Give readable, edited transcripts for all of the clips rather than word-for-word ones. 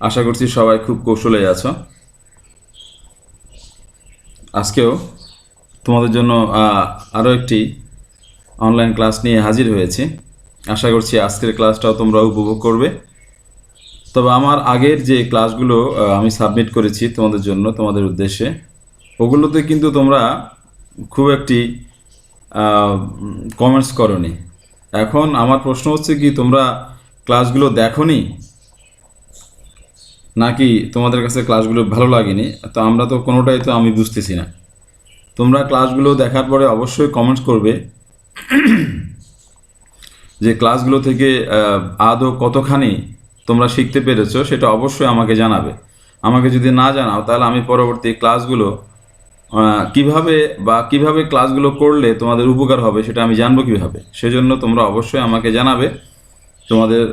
আশা করছি সবাই খুব কৌশলে আছো। আজকেও তোমাদের জন্য আরও একটি অনলাইন ক্লাস নিয়ে হাজির হয়েছি। আশা করছি আজকের ক্লাসটাও তোমরা উপভোগ করবে। তবে আমার আগের যে ক্লাসগুলো আমি সাবমিট করেছি তোমাদের জন্য, তোমাদের উদ্দেশ্যে, ওগুলোতে কিন্তু তোমরা খুব একটি কমেন্টস করোনি। এখন আমার প্রশ্ন হচ্ছে কি, তোমরা ক্লাসগুলো দেখোনি নাকি তোমাদের কাছে ক্লাসগুলো ভালো লাগেনি? তো আমরা তো কোনোটাই তো আমি বুঝতেছি না। তোমরা ক্লাসগুলো দেখার পরে অবশ্যই কমেন্টস করবে যে ক্লাসগুলো থেকে আদৌ কতখানি তোমরা শিখতে পেরেছো, সেটা অবশ্যই আমাকে জানাবে। আমাকে যদি না জানাও, তাহলে আমি পরবর্তী ক্লাসগুলো কিভাবে ক্লাসগুলো করলে তোমাদের উপকার হবে সেটা আমি জানবো কিভাবে। সেজন্য তোমরা অবশ্যই আমাকে জানাবে তোমাদের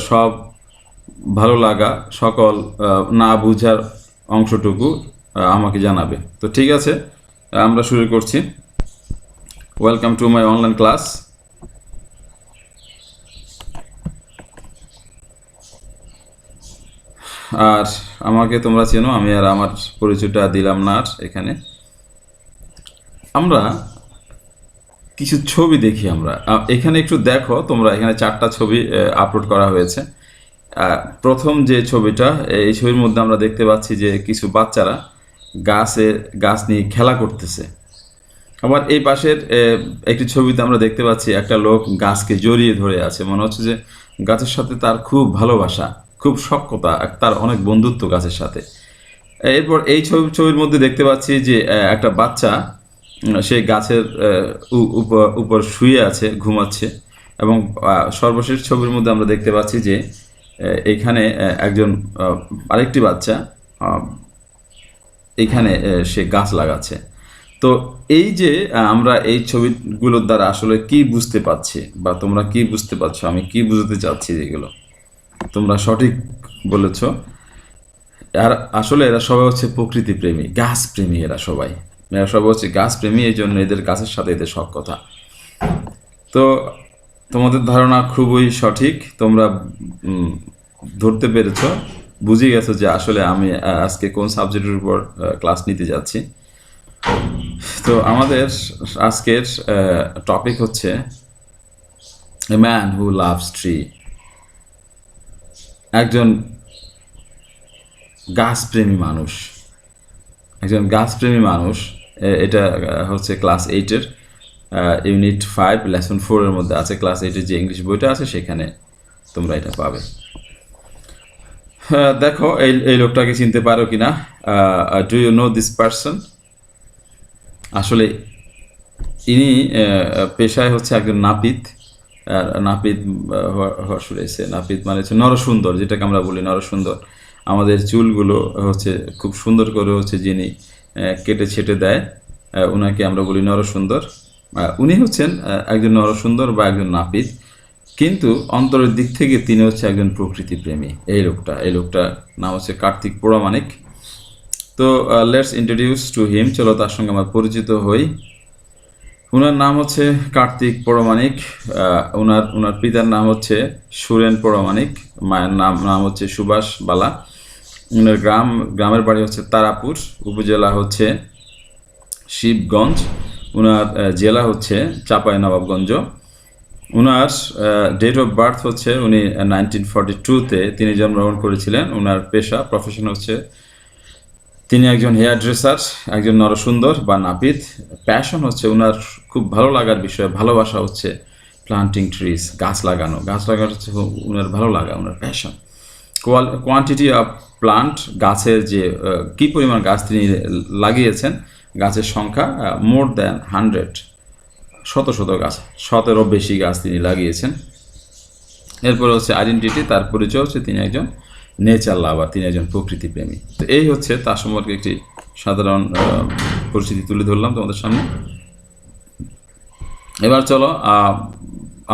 সব ভালো লাগা, সকল না বুঝার অংশটুকু আমাকে জানাবে। তো ঠিক আছে, আমরা শুরু করছি। Welcome to my online class. আর আমাকে তোমরা চেনো, আমি আর আমার পরিচয়টা দিলাম না আর এখানে। আমরা কিছু ছবি দেখি। আমরা এখানে একটু দেখো তোমরা, এখানে 4টা ছবি আপলোড করা হয়েছে। প্রথম যে ছবিটা, এই ছবির মধ্যে আমরা দেখতে পাচ্ছি যে কিছু বাচ্চারা গাছ নিয়ে খেলা করতেছে। আবার এই পাশের একটি ছবিতে আমরা দেখতে পাচ্ছি একটা লোক গাছকে জড়িয়ে ধরে আছে। মনে হচ্ছে যে গাছের সাথে তার খুব ভালোবাসা, খুব সখ্যতা, তার অনেক বন্ধুত্ব গাছের সাথে। এরপর এই ছবির মধ্যে দেখতে পাচ্ছি যে একটা বাচ্চা সে গাছের উপর শুয়ে আছে, ঘুমাচ্ছে। এবং সর্বশেষ ছবির মধ্যে আমরা দেখতে পাচ্ছি যে এখানে একজন আরেকটি বাচ্চা এখানে সে গাছ লাগাচ্ছে। তো এই যে আমরা এই ছবিগুলোর দ্বারা আসলে কি বুঝতে পারছি, বা তোমরা কি বুঝতে পারছো, আমি কি বুঝতে চাচ্ছি, যেগুলো তোমরা সঠিক বলেছ। আর আসলে এরা সবাই হচ্ছে প্রকৃতি প্রেমী, গাছ প্রেমী। এরা সবাই হচ্ছে গাছ প্রেমী, এই জন্য এদের গাছের সাথে এদের সখ্যতা। তো তোমাদের ধারণা খুবই সঠিক। তোমরা ধরতে পেরেছ, বুঝে গেছো যে আসলে আমি আজকে কোন সাবজেক্টের উপর ক্লাস নিতে যাচ্ছি। তো আমাদের আজকের টপিক হচ্ছে এ ম্যান হু লাভস ট্রি। একজন গাছপ্রেমী মানুষ, এটা হচ্ছে ক্লাস 8-এর ইউনিট 5 লেসন 4-এর মধ্যে আছে। ক্লাস 8-এর যে ইংলিশ বইটা আছে সেখানে তোমরা এটা পাবে। দেখো এই লোকটাকে চিনতে পারো কিনা। Do you know this person? আসলে ইনি পেশায় হচ্ছে একজন নাপিত। নাপিত নাপিত মানে হচ্ছে নরসুন্দর, যেটাকে আমরা বলি নরসুন্দর। আমাদের চুলগুলো হচ্ছে খুব সুন্দর করে হচ্ছে যিনি কেটে ছেটে দেয়, ওনাকে আমরা বলি নরসুন্দর। উনি হচ্ছেন একজন নরসুন্দর বা একজন নাপিত, কিন্তু অন্তরের দিক থেকে তিনি হচ্ছে একজন প্রকৃতি প্রেমী। এই লোকটা নাম হচ্ছে কার্তিক পোড়ামানিক। তো লেটস ইন্ট্রোডিউস টু হিম। চলো তার সঙ্গে আমরা পরিচিত হই। ওনার নাম হচ্ছে কার্তিক পোড়ামানিক। ওনার পিতার নাম হচ্ছে সুরেন পোড়ামানিক, মায়ের নাম হচ্ছে সুভাষ বালা। ওনার গ্রামের বাড়ি হচ্ছে তারাপুর, উপজেলা হচ্ছে শিবগঞ্জ, ওনার জেলা হচ্ছে চাঁপাইনবাবগঞ্জ। ওনার ডেট অফ বার্থ হচ্ছে উনি 1942-তে তিনি জন্মগ্রহণ করেছিলেন। ওনার প্রফেশন হচ্ছে তিনি একজন হেয়ার ড্রেসার, একজন নরসুন্দর বা নাপিত। প্যাশন হচ্ছে ওনার খুব ভালো লাগার বিষয়, ভালোবাসা হচ্ছে প্লান্টিং ট্রিজ, গাছ লাগানো হচ্ছে ওনার ভালো লাগা, ওনার প্যাশন। কোয়ান্টিটি অফ প্লান্ট, গাছের যে কী পরিমাণ গাছ তিনি লাগিয়েছেন, গাছের সংখ্যা মোর দ্যান 100, শত গাছ, 17 বেশি গাছ তিনি লাগিয়েছেন। এরপরে হচ্ছে আইডেন্টিটি, তার পরিচয় হচ্ছে তিনি একজন নেচার লাভার, তিনি একজন প্রকৃতি প্রেমী। তো এই হচ্ছে তার সম্পর্কে একটি সাধারণ পরিচিতি তুলে ধরলাম তোমাদের সামনে। এবার চলো,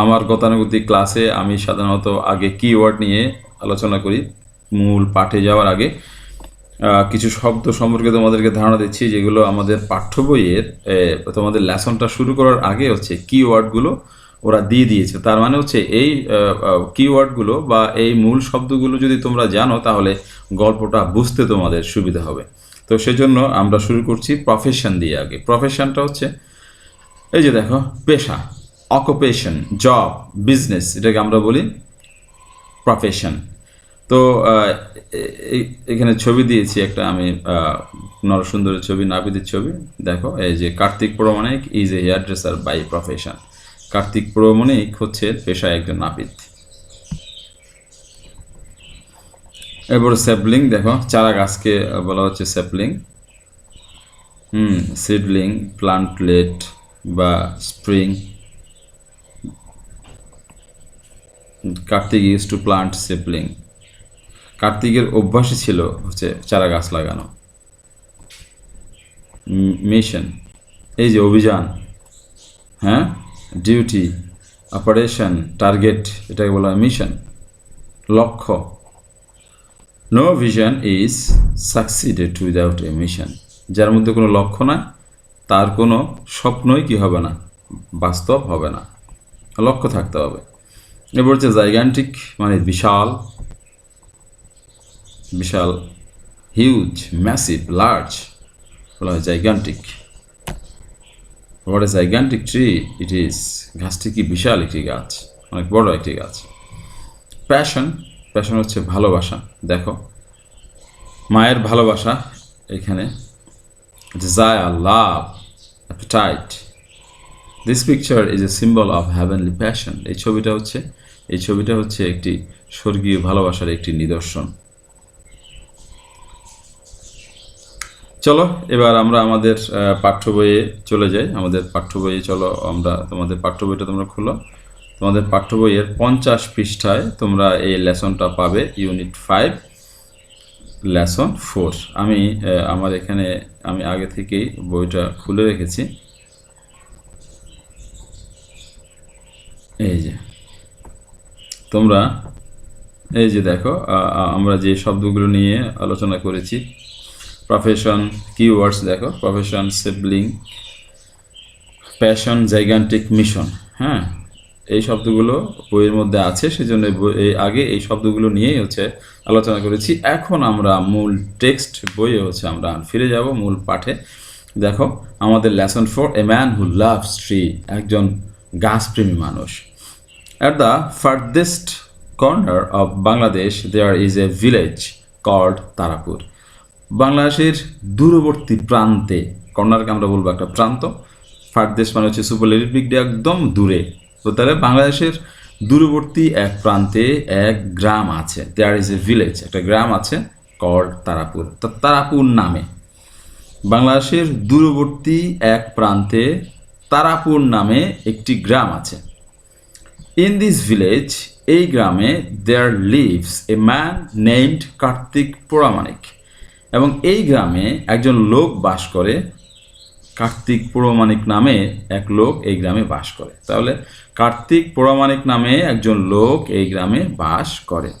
আমার গতানুগতিক ক্লাসে আমি সাধারণত আগে কিওয়ার্ড নিয়ে আলোচনা করি। মূল পাঠে যাওয়ার আগে কিছু শব্দ সম্পর্কে তোমাদেরকে ধারণা দিচ্ছি, যেগুলো আমাদের পাঠ্য বইয়ের তোমাদের লেসনটা শুরু করার আগে হচ্ছে কিওয়ার্ডগুলো ওরা দিয়ে দিয়েছে। তার মানে হচ্ছে এই কিওয়ার্ডগুলো বা এই মূল শব্দগুলো যদি তোমরা জানো তাহলে গল্পটা বুঝতে তোমাদের সুবিধা হবে। তো সেজন্য আমরা শুরু করছি প্রফেশন দিয়ে। আগে প্রফেশনটা হচ্ছে এই যে দেখো, পেশা, অকুপেশন, জব, বিজনেস, এটাকে আমরা বলি প্রফেশন। তো এখানে ছবি দিয়েছি একটা আমি, নরসুন্দরের ছবি, নাপিতের ছবি। দেখো এই যে Kartik Pramanik is a hairdresser by profession. Kartik Pramanik হচ্ছে পেশায় একজন নাপিত। এরপরে স্যাপলিং, দেখো চারা গাছকে বলা হচ্ছে স্যাপলিং। সিডলিং, প্লান্টলেট বা spring. Kartik use to plant sapling. কার্তিকের অভ্যাসই ছিল হচ্ছে চারা গাছ লাগানো। মিশন, এই যে অভিযান, হ্যাঁ, ডিউটি, অপারেশন, টার্গেট, এটাকে বলা হয় মিশন, লক্ষ্য। No vision is succeeded without a mission. যার মধ্যে কোনো লক্ষ্য নাই তার কোনো স্বপ্নই কি হবে না, বাস্তব হবে না। লক্ষ্য থাকতে হবে। এরপর হচ্ছে জাইগান্টিক, মানে বিশাল, বিশাল, হিউজ, ম্যাসিভ, লার্জ, বলা হয় gigantic. What a gigantic tree it is. গাছটি কি বিশাল একটি গাছ, অনেক বড় একটি গাছ। প্যাশন, প্যাশন হচ্ছে ভালোবাসা। দেখো মায়ের ভালোবাসা এখানে, desire, love, appetite. This picture is a symbol of heavenly passion. এই ছবিটা হচ্ছে একটি স্বর্গীয় ভালোবাসার একটি নিদর্শন। চলো এবার আমরা আমাদের পাঠ্য বইয়ে চলে যাই। আমাদের পাঠ্য বইয়ে চলো, আমরা তোমাদের পাঠ্য বইটা তোমরা খুলো। তোমাদের পাঠ্য বইয়ের 50 পৃষ্ঠায় তোমরা এই লেসনটা পাবে, ইউনিট 5 লেসন 4। আমি আমার এখানে আমি আগে থেকেই বইটা খুলে রেখেছি। এই যে তোমরা এই যে দেখো, আমরা যে শব্দগুলো নিয়ে আলোচনা করেছি, প্রফেশন, কিওয়ার্ডস দেখো, profession, sibling, passion, gigantic, mission. হ্যাঁ, এই শব্দগুলো বইয়ের মধ্যে আছে, সেজন্য আগে এই শব্দগুলো নিয়েই হচ্ছে আলোচনা করেছি। এখন আমরা মূল টেক্সট বইয়ে হচ্ছে আমরা ফিরে যাব, মূল পাঠে। দেখো আমাদের lesson 4, a man who loves tree, একজন গাছপ্রেমী মানুষ। At the farthest corner of Bangladesh there is a village called Tarapur. বাংলাদেশের দূরবর্তী প্রান্তে, কর্নারকে আমরা বলবো একটা প্রান্ত, ফার্দেশ মানে হচ্ছে সুপারলেটিভ ডিগ্রি, একদম দূরে। তো তাহলে বাংলাদেশের দূরবর্তী এক প্রান্তে এক গ্রাম আছে, দেয়ার ইজ এ ভিলেজ, একটা গ্রাম আছে, কল্ড তারাপুর, তারাপুর নামে। বাংলাদেশের দূরবর্তী এক প্রান্তে তারাপুর নামে একটি গ্রাম আছে। ইন দিস ভিলেজ, এই গ্রামে there lives a man named Kartik Poramanik, এবং এই গ্রামে একজন লোক বাস করে, কার্তিক পোড়ামানিক নামে এক লোক এই গ্রামে বাস করে। তাহলে কার্তিক পোড়ামানিক নামে একজন লোক এই গ্রামে বাস করে।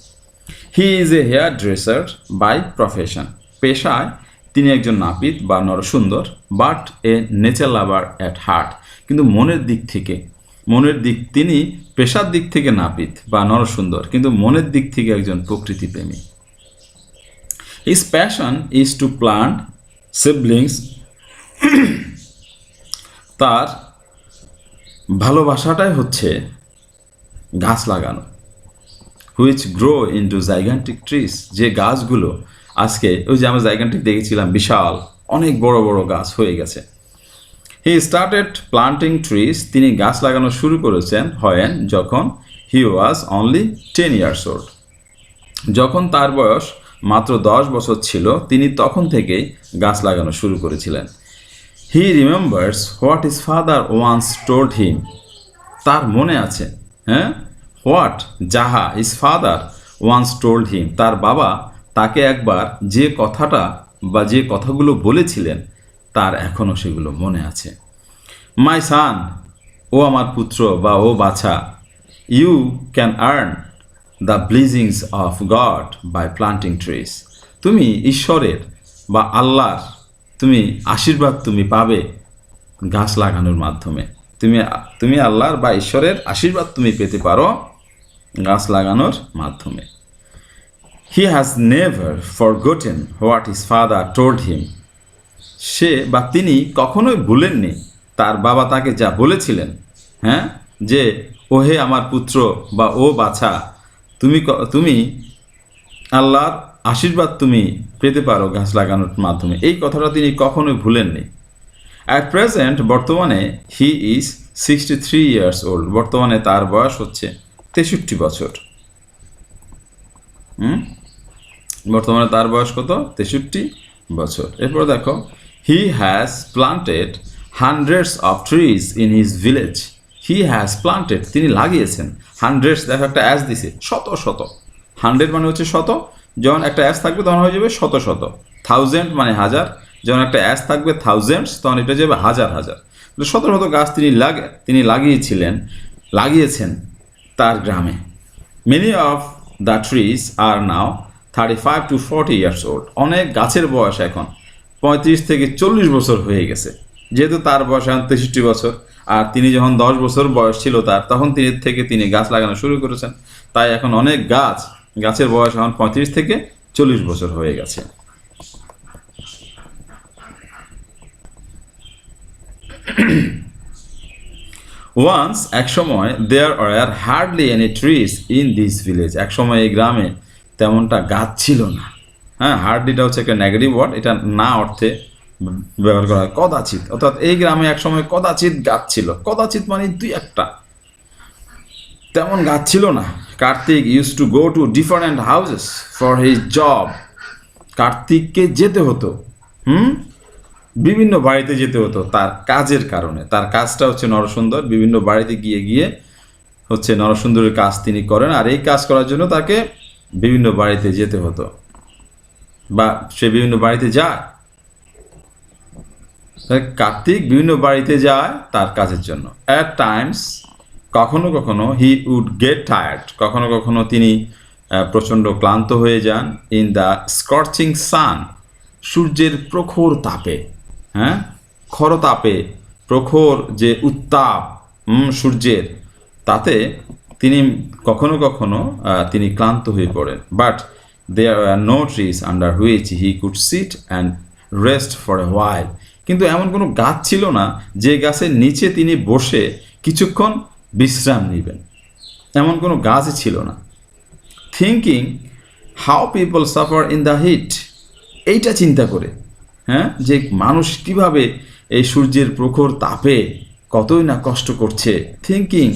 He is a hairdresser by profession, পেশায় তিনি একজন নাপিত বা নরসুন্দর, but a nature lover at heart, কিন্তু মনের দিক তিনি পেশার দিক থেকে নাপিত বা নরসুন্দর, কিন্তু মনের দিক থেকে একজন প্রকৃতিপ্রেমী। His passion is to plant siblings, তার ভালোবাসাটাই হচ্ছে গাছ লাগানো। Which grow into gigantic trees, যে গাছগুলো আজকে ওই যে আমরা জাইগান্টিক দেখেছিলাম, বিশাল অনেক বড় বড় গাছ হয়ে গেছে। হি স্টার্টেড প্লান্টিং ট্রিজ, তিনি গাছ লাগানো শুরু করেছেন যখন হি ওয়াজ অনলি 10 years old, যখন তার বয়স মাত্র 10 বছর ছিল, তিনি তখন থেকেই গাছ লাগানো শুরু করেছিলেন। He remembers what his father once told him, তার মনে আছে, হ্যাঁ, হোয়াট, যাহা, his father once told him, তার বাবা তাকে একবার যে কথাটা বা যে কথাগুলো বলেছিলেন তার এখনও সেগুলো মনে আছে। মাই সান, ও আমার পুত্র বা ও বাছা, you can earn the blessings of God by planting trees, তুমি ঈশ্বরের বা আল্লাহর তুমি আশীর্বাদ তুমি পাবে গাছ লাগানোর মাধ্যমে। তুমি তুমি আল্লাহর বা ঈশ্বরের আশীর্বাদ তুমি পেতে পারো গাছ লাগানোর মাধ্যমে। He has never forgotten what his father told him. সে বা তিনি কখনোই ভুলেননি তার বাবা তাকে যা বলেছিলেন, হ্যাঁ, যে ও হে আমার পুত্র বা ও বাছা, তুমি আল্লাহর আশীর্বাদ তুমি পেতে পারো গাছ লাগানোর মাধ্যমে। এই কথাটা তিনি কখনোই ভুলেননি। অ্যাট প্রেজেন্ট, বর্তমানে হি ইজ 63 ইয়ার্স ওল্ড। বর্তমানে তার বয়স হচ্ছে 63 বছর। বর্তমানে তার বয়স কত? 63 বছর। এরপর দেখো, he has planted hundreds of trees in his village. He has planted, তিনি লাগিয়েছেন। হান্ড্রেডস, দেখো একটা অ্যাস দিছে, শত শত। হান্ড্রেড মানে হচ্ছে শত, যখন একটা অ্যাস থাকবে তখন হয়ে যাবে শত শত। থাউজেন্ড মানে হাজার, যখন একটা অ্যাস থাকবে থাউজেন্ডস তখন এটা যাবে হাজার হাজার। শত শত গাছ তিনি লাগিয়েছেন তার গ্রামে। Many of the trees are now 35 to 40 years old. অনেক গাছের বয়স এখন 35 থেকে 40 বছর হয়ে গেছে। যেহেতু তার বয়স এখন 63 বছর, আর তিনি যখন 10 বছর বয়স ছিল তার, তখন তিনি গাছ লাগানো শুরু করেছেন। তাই এখন অনেক গাছের বয়স এখন 35 থেকে 40 বছর হয়ে গেছে। ওয়ান্স, এক সময়, there are hardly any trees in this village. এক সময় এই গ্রামে তেমনটা গাছ ছিল না। হ্যাঁ, হার্ডলিটা হচ্ছে একটা নেগেটিভ ওয়ার্ড, এটা না অর্থে ব্যবহার করা হয়। কদাচিৎ, অর্থাৎ এই গ্রামে এক সময় কদাচিৎ গাছ ছিল। কদাচিৎ মানে দুই একটা, তেমন গাছ ছিল না। Kartik use to go to different houses for his job. কার্তিককে যেতে হতো বিভিন্ন বাড়িতে যেতে হতো তার কাজের কারণে। তার কাজটা হচ্ছে নরসুন্দর। বিভিন্ন বাড়িতে গিয়ে গিয়ে হচ্ছে নরসুন্দরের কাজ তিনি করেন, আর এই কাজ করার জন্য তাকে বিভিন্ন বাড়িতে যেতে হতো, বা সে বিভিন্ন বাড়িতে যায়। কার্তিক বিভিন্ন বাড়িতে যায় তার কাজের জন্য। অ্যাট টাইমস, কখনো কখনো, হি উড গেট টায়ার্ড। কখনো কখনো তিনি প্রচণ্ড ক্লান্ত হয়ে যান। ইন দ্য স্কর্চিং সান, সূর্যের প্রখর তাপে। হ্যাঁ, খরতাপে, প্রখর যে উত্তাপ সূর্যের, তাতে তিনি কখনো কখনো তিনি ক্লান্ত হয়ে পড়েন। But there are no trees under which he could sit and rest for a while. কিন্তু এমন কোনো গাছ ছিল না যে গাছের নিচে তিনি বসে কিছুক্ষণ বিশ্রাম নেবেন, এমন কোনো গাছই ছিল না। Thinking how people suffer in the heat, এইটা চিন্তা করে, হ্যাঁ, যে মানুষ কিভাবে এই সূর্যের প্রখর তাপে কতই না কষ্ট করছে। থিঙ্কিং,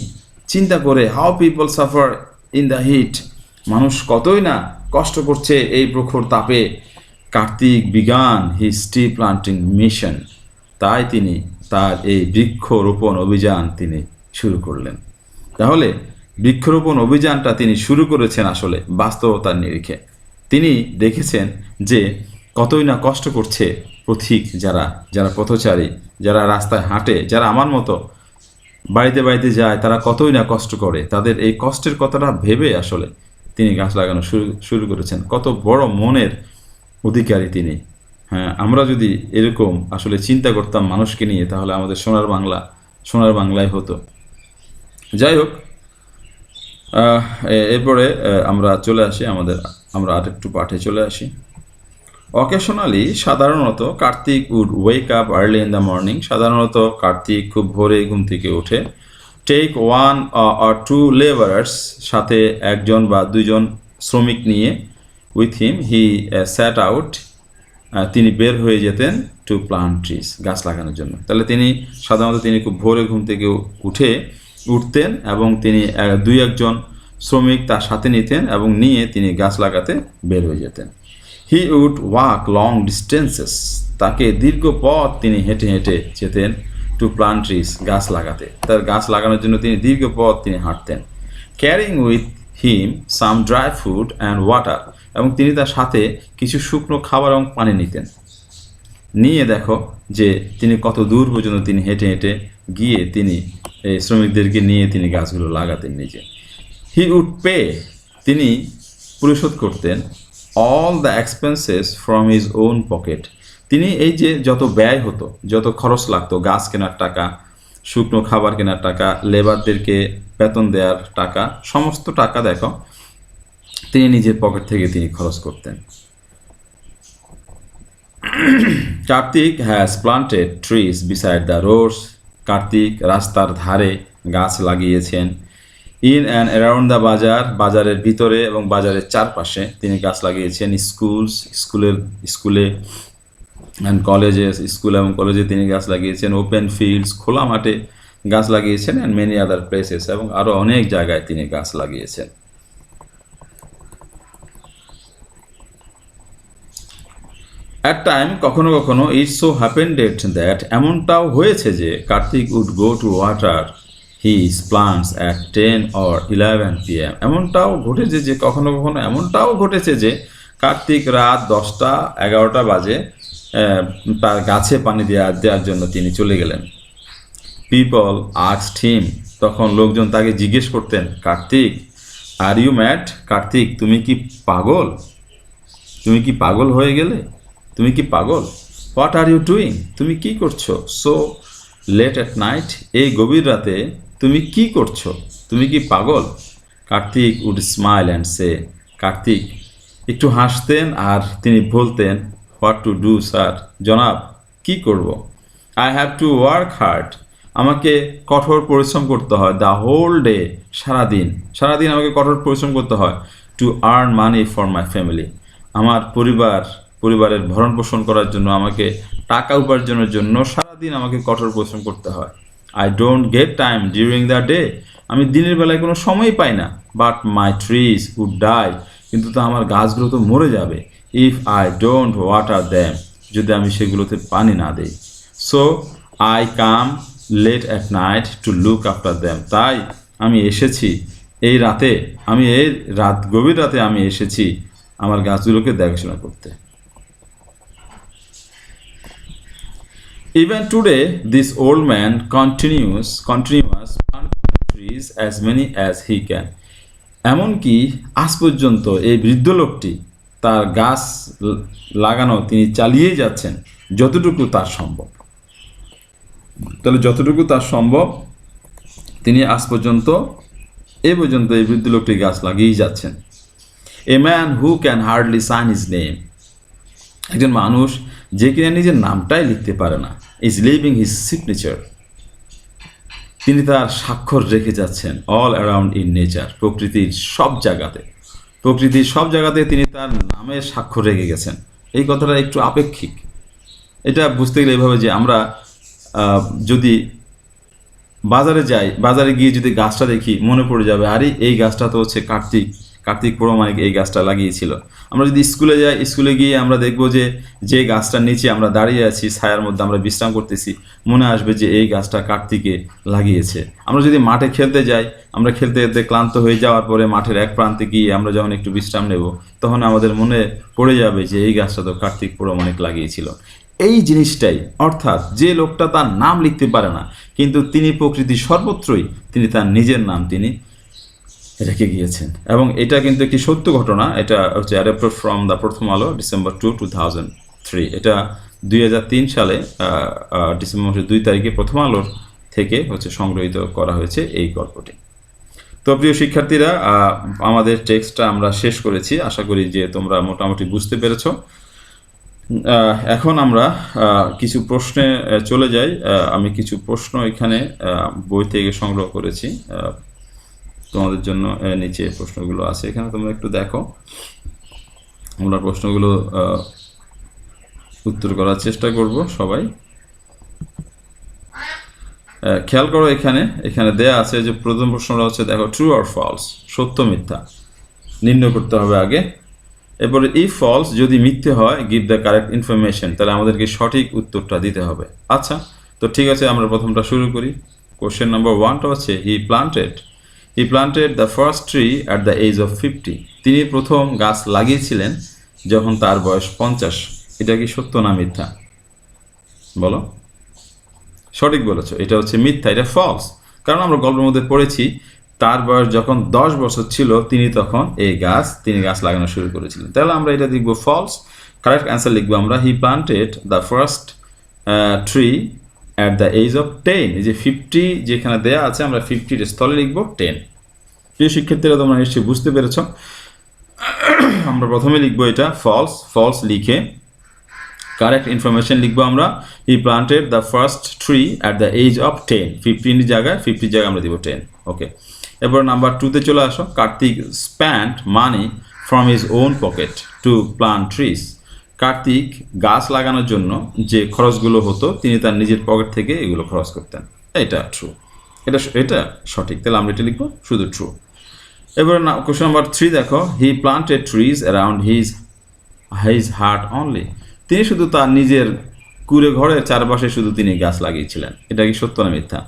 চিন্তা করে, how people suffer in the heat, মানুষ কতই না কষ্ট করছে এই প্রখর তাপে। Kartik began his tree planting mission, তাই তিনি তার এই বৃক্ষরোপণ অভিযান তিনি শুরু করলেন। তাহলে বৃক্ষরোপণ অভিযানটা তিনি শুরু করেছেন আসলে বাস্তবতার নিরিখে। তিনি দেখেছেন যে কতই না কষ্ট করছে পথিক, যারা পথচারী, যারা রাস্তায় হাঁটে, যারা আমার মতো বাড়িতে বাড়িতে যায়, তারা কতই না কষ্ট করে। তাদের এই কষ্টের কথাটা ভেবে আসলে তিনি গাছ লাগানো শুরু করেছেন। কত বড় মনের অধিকারী তিনি। হ্যাঁ, আমরা যদি এরকম আসলে চিন্তা করতাম মানুষকে নিয়ে, তাহলে আমাদের সোনার বাংলায় হতো। যাই হোক, এরপরে আমরা চলে আসি আমরা আরেকটু পাঠে চলে আসি। অকেশনালি, সাধারণত, Kartik would wake up early in the morning. সাধারণত কার্তিক খুব ভোরে ঘুম থেকে ওঠে। Take one or two labourers, সাথে একজন বা দুইজন শ্রমিক নিয়ে। With him he SAT out, তিনি বের হয়ে যেতেন টু প্লান্ট ট্রিজ, গাছ লাগানোর জন্য। তাহলে সাধারণত তিনি খুব ভোরে ঘুম থেকে উঠতেন এবং তিনি দুই একজন শ্রমিক তার সাথে নিতেন এবং নিয়ে তিনি গাছ লাগাতে বের হয়ে যেতেন। He would walk long distances, তাকে দীর্ঘ পথ তিনি হেঁটে হেঁটে যেতেন টু প্লান্ট ট্রিজ, গাছ লাগাতে। তার গাছ লাগানোর জন্য তিনি দীর্ঘ পথ তিনি হাঁটতেন। Carrying with him some dry food and water, এবং তিনি তার সাথে কিছু শুকনো খাবার এবং পানি নিতেন। নিয়ে দেখো যে তিনি কত দূর পর্যন্ত তিনি হেঁটে হেঁটে গিয়ে তিনি এই শ্রমিকদেরকে নিয়ে তিনি গাছগুলো লাগাতেন নিজে। হি উড পে, তিনি পরিশোধ করতেন all the expenses from his own pocket. তিনি এই যে যত ব্যয় হতো, যত খরচ লাগতো, গাছ কেনার টাকা, শুকনো খাবার কেনার টাকা, লেবারদেরকে বেতন দেওয়ার টাকা, সমস্ত টাকা দেখো তিনি নিজের পকেট থেকে তিনি খরচ করতেন। Kartik has planted trees beside the roads. Kartik রাস্তার ধারে গাছ লাগিয়েছেন। ইন অ্যান্ড অ্যারাউন্ড দ্য বাজার, বাজারের ভিতরে এবং বাজারের চারপাশে তিনি গাছ লাগিয়েছেন। স্কুলে অ্যান্ড কলেজে, স্কুল এবং কলেজে তিনি গাছ লাগিয়েছেন। ওপেন ফিল্ডস, খোলা মাঠে গাছ লাগিয়েছেন। অ্যান্ড মেনি আদার প্লেসেস, এবং আরও অনেক জায়গায় তিনি গাছ লাগিয়েছেন। অ্যাট টাইম, কখনো কখনো, ইট সো হ্যাপেন্ডেড দ্যাট, এমনটাও হয়েছে যে Kartik would go to water his plants at 10 or 11 PM। এমনটাও ঘটেছে যে কখনো কখনো এমনটাও ঘটেছে যে কার্তিক রাত 10টা 11টা বাজে তার গাছে পানি দেওয়ার জন্য তিনি চলে গেলেন। পিপল আস্কড হিম, তখন লোকজন তাকে জিজ্ঞেস করতেন, Kartik are you mad, Kartik তুমি কি পাগল, তুমি কি পাগল হয়ে গেলে, তুমি কি পাগল? হোয়াট আর ইউ ডুইং, তুমি কি করছো? সো লেট অ্যাট নাইট, এই গভীর রাতে তুমি কি করছো, তুমি কি পাগল? কার্তিক উড স্মাইল অ্যান্ড সে, কার্তিক একটু হাসতেন আর তিনি বলতেন, হোয়াট টু ডু স্যার, জনাব কি করব? I have to work hard, আমাকে কঠোর পরিশ্রম করতে হয়। দ্য হোল ডে, সারাদিন আমাকে কঠোর পরিশ্রম করতে হয়। To earn money for my family, আমার পরিবারের ভরণ পোষণ করার জন্য, আমাকে টাকা উপার্জনের জন্য সারাদিন আমাকে কঠোর পরিশ্রম করতে হয়। I don't get time during the day, আমি দিনের বেলায় কোনো সময়ই পাই না। But my trees would die, কিন্তু তো আমার গাছগুলো তো মরে যাবে। If I don't water them, যদি আমি সেগুলোতে পানি না দিই। So I come late at night to look after them, তাই আমি এসেছি এই রাতে, গভীর রাতে আমি এসেছি আমার গাছগুলোকে দেখাশোনা করতে। Even today, this old man continuous planting trees as many as he can. এমনকি আজ পর্যন্ত এই বৃদ্ধ লোকটি তার গাছ লাগানো তিনি চালিয়েই যাচ্ছেন যতটুকু তার সম্ভব। তাহলে যতটুকু তার সম্ভব তিনি আজ পর্যন্ত এই বৃদ্ধ লোকটি গাছ লাগিয়েই যাচ্ছেন। A man who can hardly sign his name, একজন মানুষ যে কিনা নিজের নামটাই লিখতে পারে না, ইজ লিভিং হিজ সিগনেচার, তিনি তার স্বাক্ষর রেখে যাচ্ছেন অল অ্যারাউন্ড ইন নেচার, প্রকৃতির সব জায়গাতে তিনি তার নামের স্বাক্ষর রেখে গেছেন। এই কথাটা একটু আপেক্ষিক, এটা বুঝতে গেলে এইভাবে যে আমরা যদি বাজারে গিয়ে যদি গাছটা দেখি, মনে পড়ে যাবে আরে এই গাছটা তো হচ্ছে কার্তিক পৌরাণিক এই গাছটা লাগিয়েছিল। আমরা যদি স্কুলে গিয়ে আমরা দেখব যে গাছটার নিচে আমরা দাঁড়িয়ে আছি, ছায়ার মধ্যে আমরা বিশ্রাম করতেছি, মনে আসবে যে এই গাছটা কার্তিকে লাগিয়েছে। আমরা যদি মাঠে খেলতে যাই, আমরা খেলতে খেলতে ক্লান্ত হয়ে যাওয়ার পরে মাঠের এক প্রান্তে গিয়ে আমরা যখন একটু বিশ্রাম নেব, তখন আমাদের মনে পড়ে যাবে যে এই গাছটা তো কার্তিক পৌরাণিক লাগিয়েছিল। এই জিনিসটাই, অর্থাৎ যে লোকটা তার নাম লিখতে পারে না, কিন্তু তিনি প্রকৃতির সর্বত্রই তিনি তার নিজের নাম তিনি রেখে গিয়েছেন। এবং এটা কিন্তু একটি সত্য ঘটনা। এটা হচ্ছে অ্যাডাপ্টেড ফ্রম দ্য প্রথম আলো, December 2, 2003। এটা 2003 সালে ডিসেম্বর মাসের 2 তারিখে প্রথম আলোর থেকে হচ্ছে সংগ্রহীত করা হয়েছে এই গল্পটি। তো প্রিয় শিক্ষার্থীরা, আমাদের টেক্সটটা আমরা শেষ করেছি। আশা করি যে তোমরা মোটামুটি বুঝতে পেরেছো। এখন আমরা কিছু প্রশ্নে চলে যাই। আমি কিছু প্রশ্ন এখানে বই থেকে সংগ্রহ করেছি তোমাদের জন্য। নিচে প্রশ্নগুলো আছে, এখানে তোমরা একটু দেখো। আমরা প্রশ্নগুলো উত্তর করার চেষ্টা করব সবাই। খেয়াল করো, এখানে দেয়া আছে যে প্রথম প্রশ্নটা হচ্ছে, দেখো, ট্রু অর ফলস, সত্য মিথ্যা নির্ণয় করতে হবে আগে। এরপরে ইফ ফলস, যদি মিথ্যে হয়, গিভ দ্য কারেক্ট ইনফরমেশন, তাহলে আমাদেরকে সঠিক উত্তরটা দিতে হবে। আচ্ছা, তো ঠিক আছে, আমরা প্রথমটা শুরু করি। কোশ্চেন নাম্বার 1টা হচ্ছে, he planted the first tree at the age of 50। তিনি প্রথম গাছ লাগিয়েছিলেন যখন তার বয়স 50। এটা কি সত্য না মিথ্যা? বলো। সঠিক বলেছো, এটা হচ্ছে মিথ্যা, এটা ফলস। কারণ আমরা গল্পের মধ্যে পড়েছি তার বয়স যখন 10 বছর ছিল তিনি তখন তিনি গাছ লাগানো শুরু করেছিলেন। তাহলে আমরা এটা লিখবো ফলস। কারেক্ট অ্যান্সার লিখবো আমরা, he planted the first tree at the age of 10, এই যে 50 যেখানে দেয়া আছে আমরা 50 এর স্থলে লিখব 10। প্রিয় শিক্ষার্থীরা, তোমরা নিশ্চয়ই বুঝতে পেরেছ। আমরা প্রথমে লিখব এটা ফলস, ফলস লিখে কারেক্ট ইনফরমেশন লিখবো আমরা, he planted the first tree at the age of 10, 15 জায়গায় 50 জায়গায় আমরা দিব 10। ওকে, এবার নাম্বার 2তে চলে আসো। Kartik spent money from his own pocket to plant trees, কার্তিক গাছ লাগানোর জন্য যে খরচগুলো হতো তিনি তার নিজের পকেট থেকে এগুলো খরচ করতেন। এটা ট্রু, এটা সঠিক, তাহলে আমরা এটা লিখবো শুধু ট্রু। এবার কোশ্চেন নাম্বার 3 দেখো, he planted trees around his heart only, তিনি শুধু তার নিজের কুড়ে ঘরের চারপাশে শুধু তিনি গাছ লাগিয়েছিলেন। এটা কি সত্য না মিথ্যা?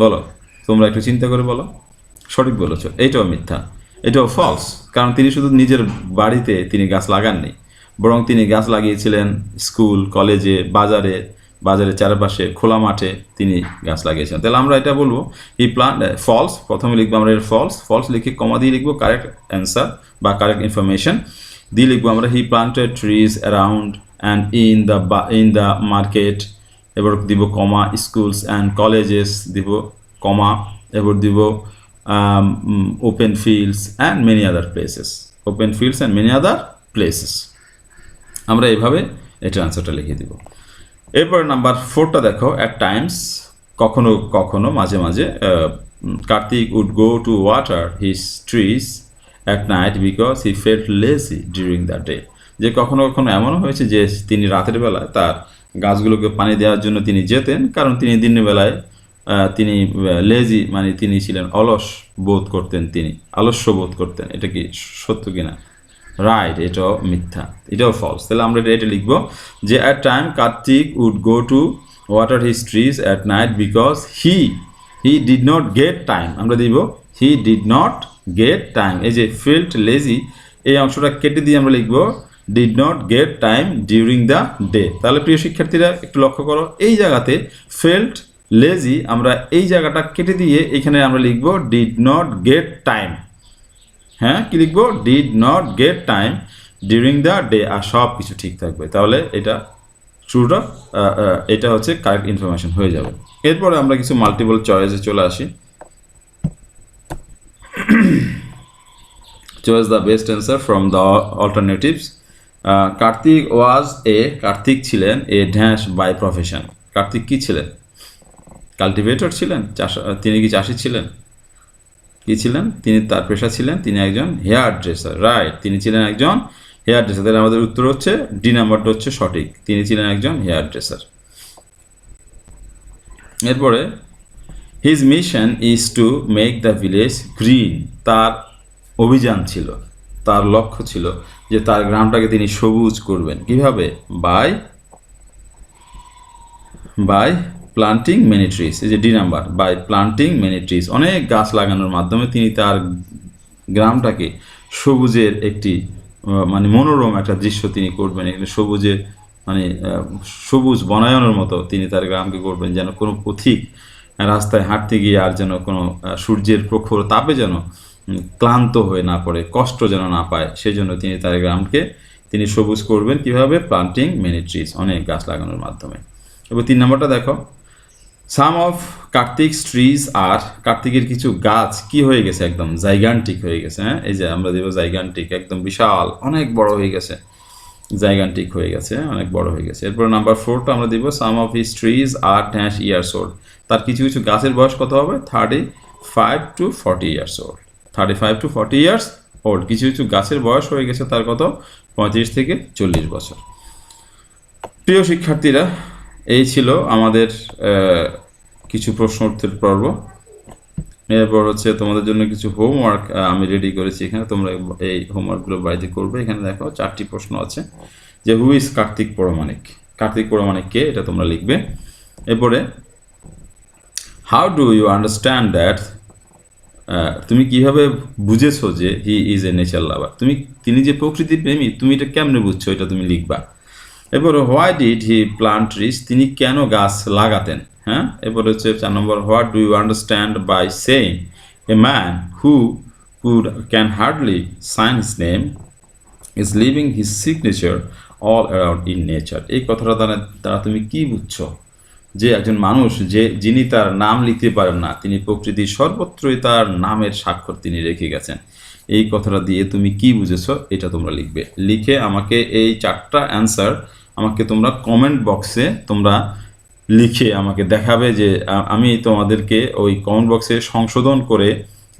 বলো, তোমরা একটু চিন্তা করে বলো। সঠিক বলেছ, এটাও মিথ্যা, এটাও ফলস। কারণ তিনি শুধু নিজের বাড়িতে তিনি গাছ লাগাননি, বরং তিনি গাছ লাগিয়েছিলেন স্কুল, কলেজে, বাজারের চারপাশে, খোলা মাঠে তিনি গাছ লাগিয়েছেন। তাহলে আমরা এটা বলবো হি প্লান্ট, ফলস প্রথমে লিখবো আমরা এর ফলস, ফলস লিখে কমা দিয়ে লিখবো কারেক্ট অ্যান্সার বা কারেক্ট ইনফরমেশন দিয়ে লিখবো আমরা he planted trees around and in the market, এবার দিব কমা স্কুলস অ্যান্ড কলেজেস দিব কমা, এবার দিব open fields and many other places, open fields and many other places. আমরা এইভাবে এটা আনসারটা লিখে দিব। এরপর নাম্বার 4টা দেখো, অ্যাট টাইমস, কখনো কখনো মাঝে মাঝে, Kartik would go to water his trees at night because he felt lazy during the day, যে কখনো কখনো এমনও হয়েছে যে তিনি রাতের বেলায় তার গাছগুলোকে পানি দেওয়ার জন্য তিনি যেতেন, কারণ তিনি দিনের বেলায় তিনি লেজি মানে তিনি ছিলেন অলস বোধ করতেন, তিনি আলস্য বোধ করতেন। এটা কি সত্য কিনা? রাইট, এটাও মিথ্যা, এটাও ফলস। তাহলে আমরা এটা লিখবো যে at time Kartik would go to water his trees at night because he did not get time, আমরা দিব he did not get time. এই যে ফেল্ট লেজি এই অংশটা কেটে দিয়ে আমরা লিখবো did not get time during the day. তাহলে প্রিয় শিক্ষার্থীরা একটু লক্ষ্য করো, এই জায়গাতে ফেল্ট লেজি আমরা এই জায়গাটা কেটে দিয়ে এখানে আমরা লিখবো ডিড নট গেট টাইম। হ্যাঁ, কি লিখবো? Did not get time during the day, আর সব কিছু ঠিক থাকবে। তাহলে এটা ট্রুটা, এটা হচ্ছে কারেক্ট ইনফরমেশন হয়ে যাবে। এরপরে আমরা কিছু মাল্টিপল চয়েসে চলে আসি। Choice the best answer from the alternatives. Kartik ছিলেন a dash by profession. Kartik কি ছিলেন? কাল্টিভেটর ছিলেন? তিনি কি চাষি ছিলেন? কি ছিলেন? তিনি তার পেশা ছিলেন তিনি একজন হেয়ার ড্রেসার। রাইট, তিনি ছিলেন একজন হেয়ার ড্রেসার। তাহলে আমাদের উত্তর হচ্ছে ডি নাম্বারটা হচ্ছে সঠিক, তিনি ছিলেন একজন হেয়ার ড্রেসার। এরপরে his mission is to make the village green, তার অভিযান ছিল, তার লক্ষ্য ছিল যে তার গ্রামটাকে তিনি সবুজ করবেন। কিভাবে? By planting many trees. এই যে D number, by planting many trees, অনেক গাছ লাগানোর মাধ্যমে তিনি তার গ্রামটাকে সবুজের একটি মানে মনোরম একটা দৃশ্য তিনি করবেন। এখানে সবুজের মানে সবুজ বনায়নের মতো তিনি তার গ্রামকে করবেন, যেন কোনো পথিক রাস্তায় হাঁটতে গিয়ে আর যেন কোনো সূর্যের প্রখর তাপে যেন ক্লান্ত হয়ে না পড়ে, কষ্ট যেন না পায়, সেই জন্য তিনি তার গ্রামকে তিনি সবুজ করবেন। কিভাবে? প্লান্টিং মেনি ট্রিজ, অনেক গাছ লাগানোর মাধ্যমে। এবার 3 নম্বরটা দেখো, সাম অফ কার্তিকস ট্রিজ আর, কার্তিকের কিছু গাছ কি হয়ে গেছে? একদম জাইগান্টিক হয়ে গেছে। হ্যাঁ, এই যে আমরা দেবো জাইগান্টিক, একদম বিশাল, অনেক বড় হয়ে গেছে, জাইগান্টিক হয়ে গেছে, অনেক বড় হয়ে গেছে। এরপর নাম্বার 4টা আমরা দিব some of his trees are dash years old, তার কিছু কিছু গাছের বয়স কত হবে? 35 to 40 years old. 35 to 40 years old, কিছু কিছু গাছের বয়স হয়ে গেছে তার কত? 35 থেকে 40 বছর। প্রিয় শিক্ষার্থীরা, এই ছিল আমাদের কিছু প্রশ্ন উত্তর পর্ব। এরপর হচ্ছে তোমাদের জন্য কিছু হোমওয়ার্ক আমি রেডি করেছি এখানে, তোমরা এই হোমওয়ার্কগুলো বাড়িতে করবে। এখানে দেখো 4টি প্রশ্ন আছে, যে হু ইজ কার্তিক পরমাণিক, কার্তিক পরমাণিক কে, এটা তোমরা লিখবে। এরপরে how do you understand that, তুমি কিভাবে বুঝেছো যে হি ইজ এ নেচার লাভার, তিনি যে প্রকৃতির প্রেমী, তুমি এটা কেমনে বুঝছো, এটা তুমি লিখবা। এরপর why did he plant trees, তিনি কেন গাছ লাগাতেন। হ্যাঁ, এরপর হচ্ছে 4 number, what do you understand by saying a man who can hardly sign his name is leaving his signature all around in nature, এই কথাটা দ্বারা তুমি কি বুঝছো? যে একজন মানুষ যিনি তার নাম লিখতে পারেন না, তিনি প্রকৃতির সর্বত্রই তার নামের স্বাক্ষর তিনি রেখে গেছেন। এই কথাটা দিয়ে তুমি কি বুঝেছো এটা তোমরা লিখবে। লিখে আমাকে এই 4টা অ্যান্সার আমাকে তোমরা কমেন্ট বক্সে তোমরা লিখে আমাকে দেখাবে, যে আমি তোমাদেরকে ওই কমেন্ট বক্সে সংশোধন করে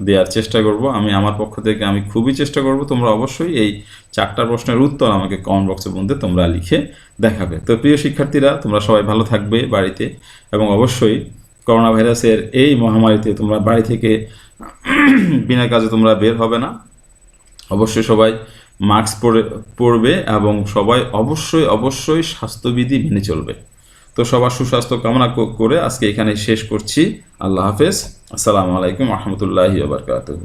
দেওয়ার চেষ্টা করব। আমি আমার পক্ষ থেকে আমি খুবই চেষ্টা করব। তোমরা অবশ্যই এই 4টা প্রশ্নের উত্তর আমাকে কমেন্ট বক্সের মধ্যে তোমরা লিখে দেখাবে। তো প্রিয় শিক্ষার্থীরা, তোমরা সবাই ভালো থাকবে বাড়িতে, এবং অবশ্যই করোনা ভাইরাসের এই মহামারীতে তোমরা বাড়ি থেকে বিনা কাজে তোমরা বের হবে না। অবশ্যই সবাই মাস্ক পরবে এবং সবাই অবশ্যই অবশ্যই স্বাস্থ্যবিধি মেনে চলবে। তো সবার সুস্বাস্থ্য কামনা করে আজকে এখানে শেষ করছি। আল্লাহ হাফেজ। আসসালামু আলাইকুম রহমতুল্লাহি ওয়া বারাকাতুহু।